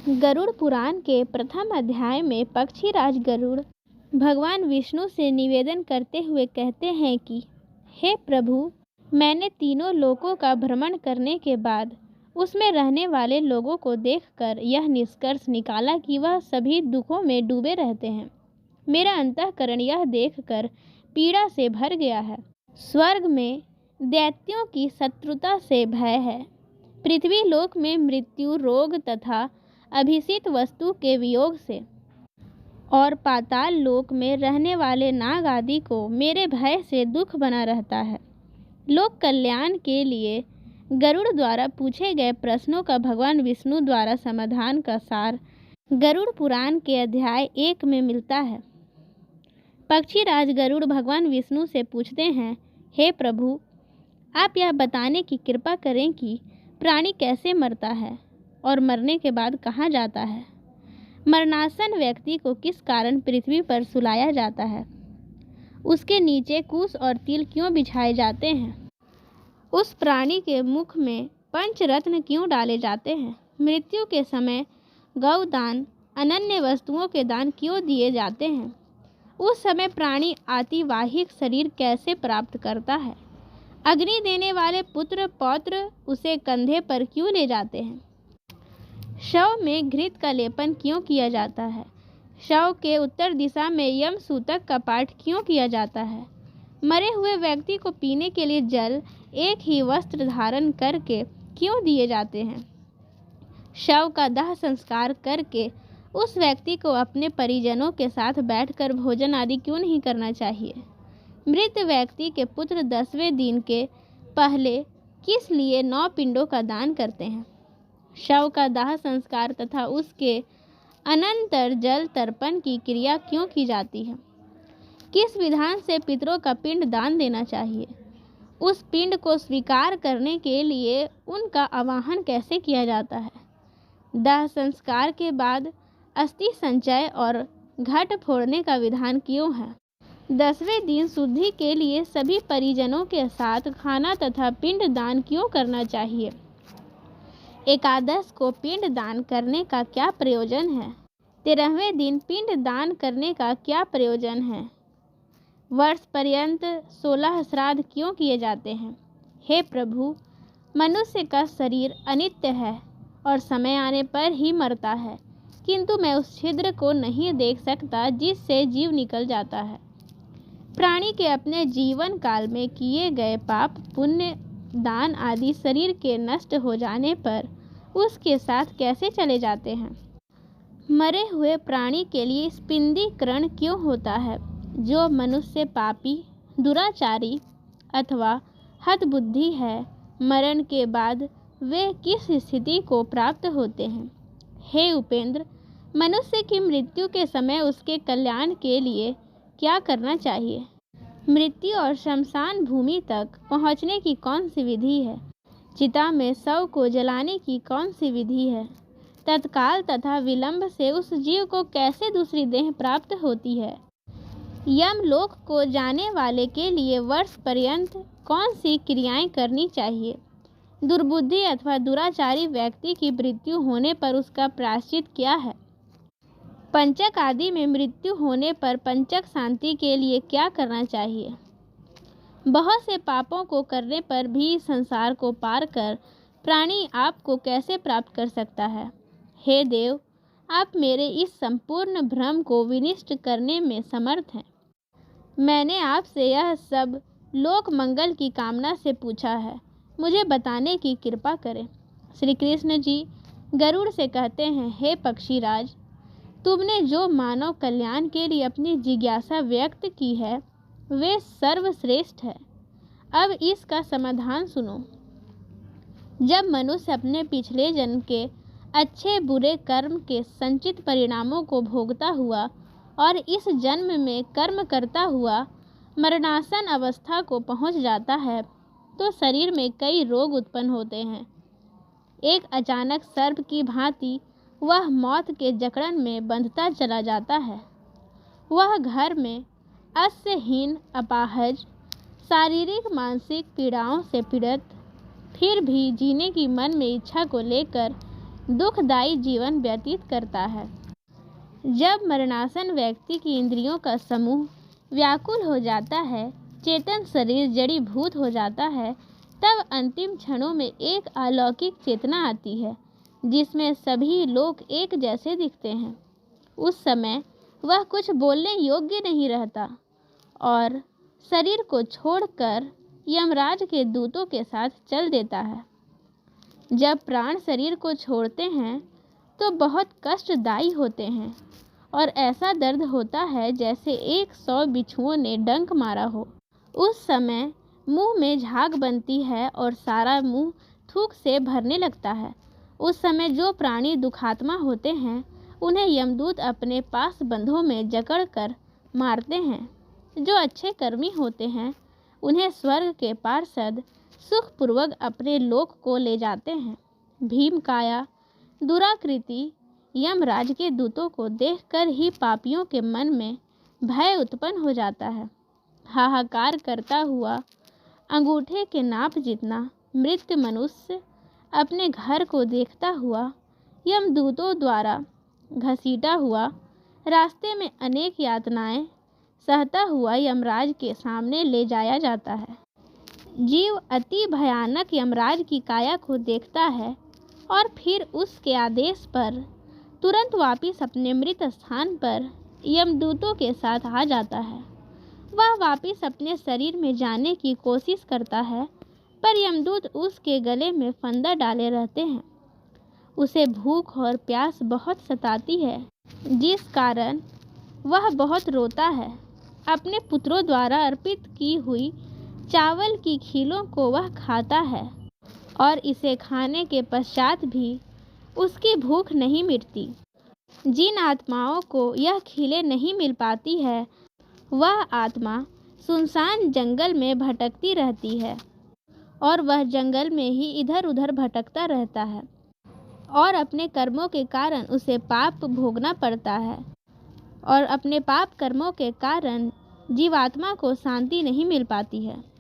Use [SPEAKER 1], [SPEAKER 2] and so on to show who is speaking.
[SPEAKER 1] गरुड़ पुराण के प्रथम अध्याय में पक्षीराज गरुड़ भगवान विष्णु से निवेदन करते हुए कहते हैं कि हे प्रभु, मैंने तीनों लोकों का भ्रमण करने के बाद उसमें रहने वाले लोगों को देखकर यह निष्कर्ष निकाला कि वह सभी दुखों में डूबे रहते हैं। मेरा अंतःकरण यह देखकर पीड़ा से भर गया है। स्वर्ग में दैत्यों की शत्रुता से भय है। पृथ्वी लोक में मृत्यु, रोग तथा अभिषिक्त वस्तु के वियोग से, और पाताल लोक में रहने वाले नाग आदि को मेरे भय से दुख बना रहता है। लोक कल्याण के लिए गरुड़ द्वारा पूछे गए प्रश्नों का भगवान विष्णु द्वारा समाधान का सार गरुड़ पुराण के अध्याय 1 में मिलता है। पक्षीराज गरुड़ भगवान विष्णु से पूछते हैं, हे प्रभु, आप यह बताने की कृपा करें कि प्राणी कैसे मरता है और मरने के बाद कहाँ जाता है। मरणासन व्यक्ति को किस कारण पृथ्वी पर सुलाया जाता है। उसके नीचे कुश और तिल क्यों बिछाए जाते हैं। उस प्राणी के मुख में पंचरत्न क्यों डाले जाते हैं। मृत्यु के समय गौदान, अनन्य वस्तुओं के दान क्यों दिए जाते हैं। उस समय प्राणी आतिवाहिक शरीर कैसे प्राप्त करता है। अग्नि देने वाले पुत्र पौत्र उसे कंधे पर क्यों ले जाते हैं। शव में घृत का लेपन क्यों किया जाता है। शव के उत्तर दिशा में यम सूतक का पाठ क्यों किया जाता है। मरे हुए व्यक्ति को पीने के लिए जल एक ही वस्त्र धारण करके क्यों दिए जाते हैं। शव का दाह संस्कार करके उस व्यक्ति को अपने परिजनों के साथ बैठकर भोजन आदि क्यों नहीं करना चाहिए। मृत व्यक्ति के पुत्र 10वें दिन के पहले किस लिए 9 पिंडों का दान करते हैं। शव का दाह संस्कार तथा उसके अनंतर जल तर्पण की क्रिया क्यों की जाती है। किस विधान से पितरों का पिंड दान देना चाहिए। उस पिंड को स्वीकार करने के लिए उनका आवाहन कैसे किया जाता है। दाह संस्कार के बाद अस्थि संचय और घट फोड़ने का विधान क्यों है। 10वें दिन शुद्धि के लिए सभी परिजनों के साथ खाना तथा पिंड दान क्यों करना चाहिए। एकादश को पिंड दान करने का क्या प्रयोजन है। 13वें दिन पिंड दान करने का क्या प्रयोजन है। वर्ष पर्यंत 16 श्राद्ध क्यों किए जाते हैं। हे प्रभु, मनुष्य का शरीर अनित्य है और समय आने पर ही मरता है, किंतु मैं उस छिद्र को नहीं देख सकता जिससे जीव निकल जाता है। प्राणी के अपने जीवन काल में किए गए पाप, पुण्य, दान आदि शरीर के नष्ट हो जाने पर उसके साथ कैसे चले जाते हैं। मरे हुए प्राणी के लिए स्पिंडीकरण क्यों होता है। जो मनुष्य पापी, दुराचारी अथवा हतबुद्धि है, मरण के बाद वे किस स्थिति को प्राप्त होते हैं। हे उपेंद्र, मनुष्य की मृत्यु के समय उसके कल्याण के लिए क्या करना चाहिए। मृत्यु और शमशान भूमि तक पहुँचने की कौन सी विधि है। चिता में शव को जलाने की कौन सी विधि है। तत्काल तथा विलंब से उस जीव को कैसे दूसरी देह प्राप्त होती है। यमलोक को जाने वाले के लिए वर्ष पर्यंत कौन सी क्रियाएं करनी चाहिए। दुर्बुद्धि अथवा दुराचारी व्यक्ति की मृत्यु होने पर उसका प्रायश्चित क्या है। पंचक आदि में मृत्यु होने पर पंचक शांति के लिए क्या करना चाहिए। बहुत से पापों को करने पर भी संसार को पार कर प्राणी आपको कैसे प्राप्त कर सकता है। हे देव, आप मेरे इस संपूर्ण भ्रम को विनिष्ट करने में समर्थ हैं। मैंने आपसे यह सब लोक मंगल की कामना से पूछा है, मुझे बताने की कृपा करें। श्री कृष्ण जी गरुड़ से कहते हैं, हे पक्षीराज, तुमने जो मानव कल्याण के लिए अपनी जिज्ञासा व्यक्त की है वे सर्वश्रेष्ठ है। अब इसका समाधान सुनो। जब मनुष्य अपने पिछले जन्म के अच्छे बुरे कर्म के संचित परिणामों को भोगता हुआ और इस जन्म में कर्म करता हुआ मरणासन अवस्था को पहुंच जाता है तो शरीर में कई रोग उत्पन्न होते हैं। एक अचानक सर्प की भांति वह मौत के जकड़न में बंधता चला जाता है। वह घर में अस्यहीन, अपाहज, शारीरिक मानसिक पीड़ाओं से पीड़ित, फिर भी जीने की मन में इच्छा को लेकर दुखदायी जीवन व्यतीत करता है। जब मरणासन व्यक्ति की इंद्रियों का समूह व्याकुल हो जाता है, चेतन शरीर जड़ीभूत हो जाता है, तब अंतिम क्षणों में एक अलौकिक चेतना आती है जिसमें सभी लोग एक जैसे दिखते हैं। उस समय वह कुछ बोलने योग्य नहीं रहता और शरीर को छोड़कर यमराज के दूतों के साथ चल देता है। जब प्राण शरीर को छोड़ते हैं तो बहुत कष्टदायी होते हैं और ऐसा दर्द होता है जैसे 100 बिच्छुओं ने डंक मारा हो। उस समय मुंह में झाग बनती है और सारा मुंह थूक से भरने लगता है। उस समय जो प्राणी दुखात्मा होते हैं उन्हें यमदूत अपने पास बंधों में जकड़ कर मारते हैं। जो अच्छे कर्मी होते हैं उन्हें स्वर्ग के पार्षद सुखपूर्वक अपने लोक को ले जाते हैं। भीमकाया दुराकृति यमराज के दूतों को देखकर ही पापियों के मन में भय उत्पन्न हो जाता है। हाहाकार करता हुआ अंगूठे के नाप जितना मृत मनुष्य अपने घर को देखता हुआ यमदूतों द्वारा घसीटा हुआ रास्ते में अनेक यातनाएं सहता हुआ यमराज के सामने ले जाया जाता है। जीव अति भयानक यमराज की काया को देखता है और फिर उसके आदेश पर तुरंत वापिस अपने मृत स्थान पर यमदूतों के साथ आ जाता है। वह वापिस अपने शरीर में जाने की कोशिश करता है, पर यमदूत उसके गले में फंदा डाले रहते हैं। उसे भूख और प्यास बहुत सताती है, जिस कारण वह बहुत रोता है। अपने पुत्रों द्वारा अर्पित की हुई चावल की खीलों को वह खाता है और इसे खाने के पश्चात भी उसकी भूख नहीं मिटती। जिन आत्माओं को यह खीलें नहीं मिल पाती है, वह आत्मा सुनसान जंगल में भटकती रहती है और वह जंगल में ही इधर उधर भटकता रहता है और अपने कर्मों के कारण उसे पाप भोगना पड़ता है और अपने पाप कर्मों के कारण जीवात्मा को शांति नहीं मिल पाती है।